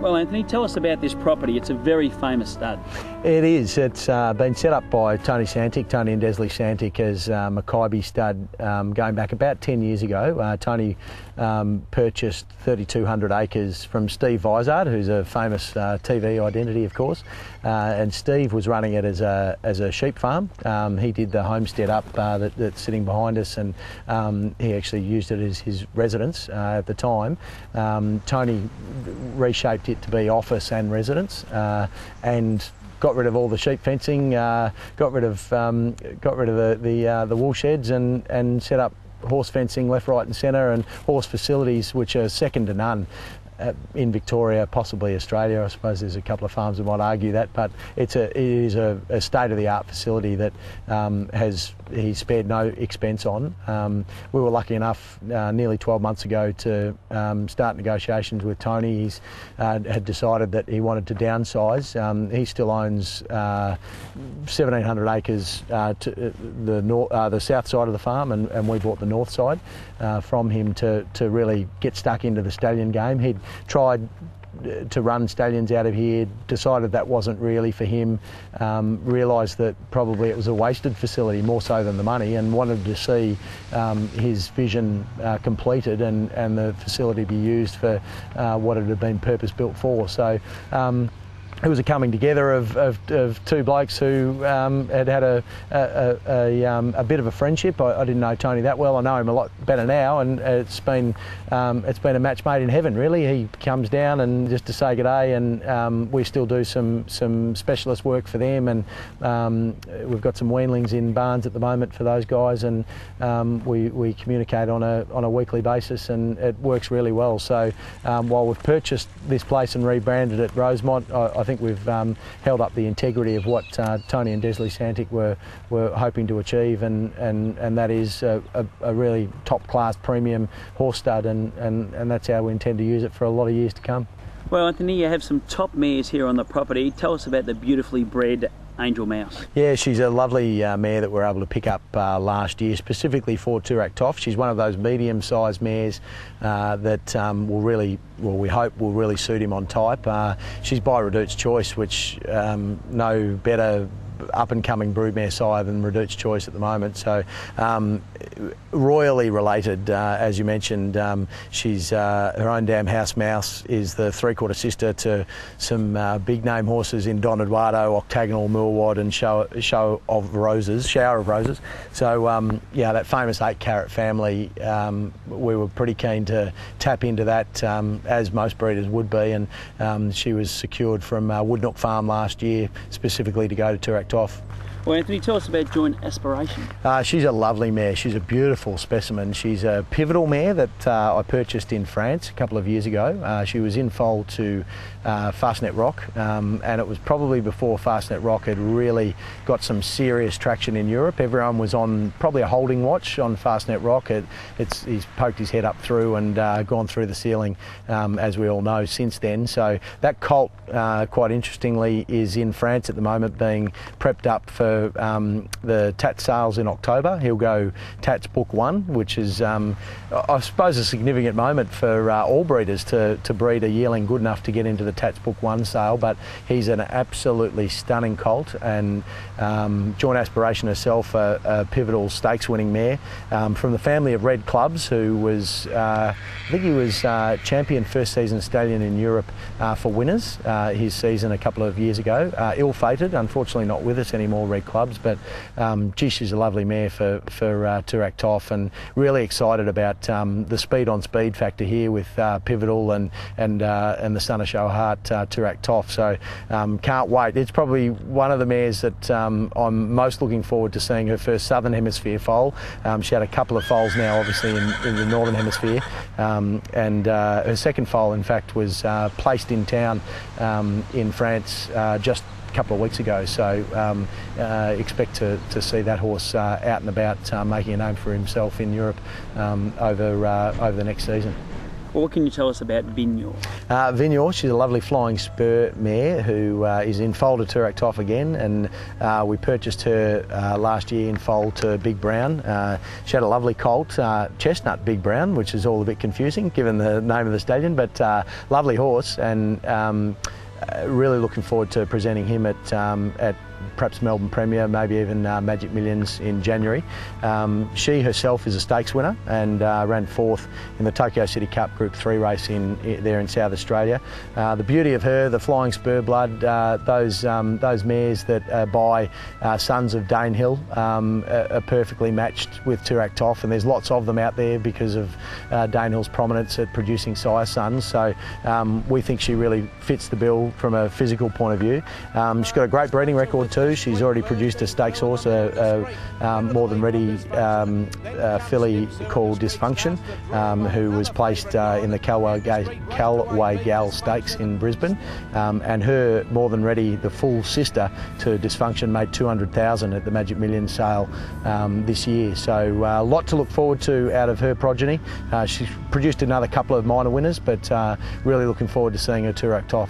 Well, Anthony, tell us about this property. It's a very famous stud. It is. It's been set up by Tony and Desley Santic as Mackay stud going back about 10 years ago. Tony purchased 3,200 acres from Steve Vizard, who's a famous TV identity, of course. And Steve was running it as a sheep farm. He did the homestead up that's sitting behind us, and he actually used it as his residence at the time. Tony reshaped it to be office and residence, and got rid of all the sheep fencing, got rid of the wool sheds, and set up horse fencing left, right and centre, and horse facilities which are second to none in Victoria, possibly Australia. I suppose there's a couple of farms that might argue that, but it is a state-of-the-art facility that he spared no expense on. We were lucky enough nearly 12 months ago to start negotiations with Tony. He's had decided that he wanted to downsize. He still owns 1,700 acres to the south side of the farm, and we bought the north side from him to really get stuck into the stallion game. He'd tried to run stallions out of here, decided that wasn't really for him, realised that probably it was a wasted facility more so than the money, and wanted to see his vision completed and the facility be used for what it had been purpose built for. So it was a coming together of two blokes who had a bit of a friendship. I didn't know Tony that well. I know him a lot better now, and it's been a match made in heaven, really. He comes down and just to say good day, and we still do some specialist work for them, and we've got some weanlings in barns at the moment for those guys, and we communicate on a weekly basis, and it works really well. So while we've purchased this place and rebranded it Rosemont, I think we've held up the integrity of what Tony and Desley Santic were hoping to achieve, and that is a really top-class premium horse stud, and that's how we intend to use it for a lot of years to come. Well, Anthony, you have some top mares here on the property. Tell us about the beautifully bred Angel Mouse. Yeah, she's a lovely mare that we were able to pick up last year, specifically for Toorak Toff. She's one of those medium-sized mares that we hope will really suit him on type. She's by Redute's Choice, which no better up-and-coming broodmare sire than Redute's Choice at the moment. So royally related, as you mentioned. She's her own damn house mouse, is the three-quarter sister to some big-name horses in Don Eduardo, Octagonal, Millwad and Shower of Roses. So yeah, that famous 8-carat family, we were pretty keen to tap into that, as most breeders would be, and she was secured from Woodnook Farm last year, specifically to go to Toorak Toff. Well, Anthony, tell us about joint Aspiration. She's a lovely mare. She's a beautiful specimen. She's a pivotal mare that I purchased in France a couple of years ago. She was in foal to Fastnet Rock, and it was probably before Fastnet Rock had really got some serious traction in Europe. Everyone was on probably a holding watch on Fastnet Rock. He's poked his head up through and gone through the ceiling, as we all know, since then. So that colt, quite interestingly, is in France at the moment, being prepped up for the Tats sales in October. He'll go Tats Book 1, which is, I suppose, a significant moment for all breeders to breed a yearling good enough to get into the Tats Book 1 sale, but he's an absolutely stunning colt, and Joint Aspiration herself, a pivotal stakes winning mare from the family of Red Clubs, who was, I think he was champion first season stallion in Europe for Winners, his season a couple of years ago. Ill-fated, unfortunately not with us anymore, Red Clubs, but gee, she's a lovely mare for Toorak Toff, and really excited about the speed on speed factor here with Pivotal and the Son of Show Heart, Toorak Toff. So can't wait. It's probably one of the mares that I'm most looking forward to seeing her first Southern Hemisphere foal. She had a couple of foals now, obviously, in the Northern Hemisphere, and her second foal, in fact, was placed in town in France just couple of weeks ago, so expect to see that horse out and about, making a name for himself in Europe over the next season. Well, what can you tell us about Vinor? Vinor, she's a lovely flying spur mare who is in foal to Toorak Toff again, and we purchased her last year in foal to Big Brown. She had a lovely colt, Chestnut Big Brown, which is all a bit confusing given the name of the stallion, but lovely horse, and really looking forward to presenting him at perhaps Melbourne Premier, maybe even Magic Millions in January. She herself is a stakes winner and ran fourth in the Tokyo City Cup Group 3 race there in South Australia. The beauty of her, the flying spur blood, those mares that are by sons of Danehill are perfectly matched with Toorak Toff, and there's lots of them out there because of Danehill's prominence at producing sire sons. So we think she really fits the bill from a physical point of view. She's got a great breeding record too. She's already produced a stakes horse, a more than ready filly called Dysfunction, who was placed in the Calway Gal Stakes in Brisbane, and her more than ready, the full sister to Dysfunction, made 200,000 at the Magic Millions sale this year. So a lot to look forward to out of her progeny. She's produced another couple of minor winners, but really looking forward to seeing her Toorak Toff.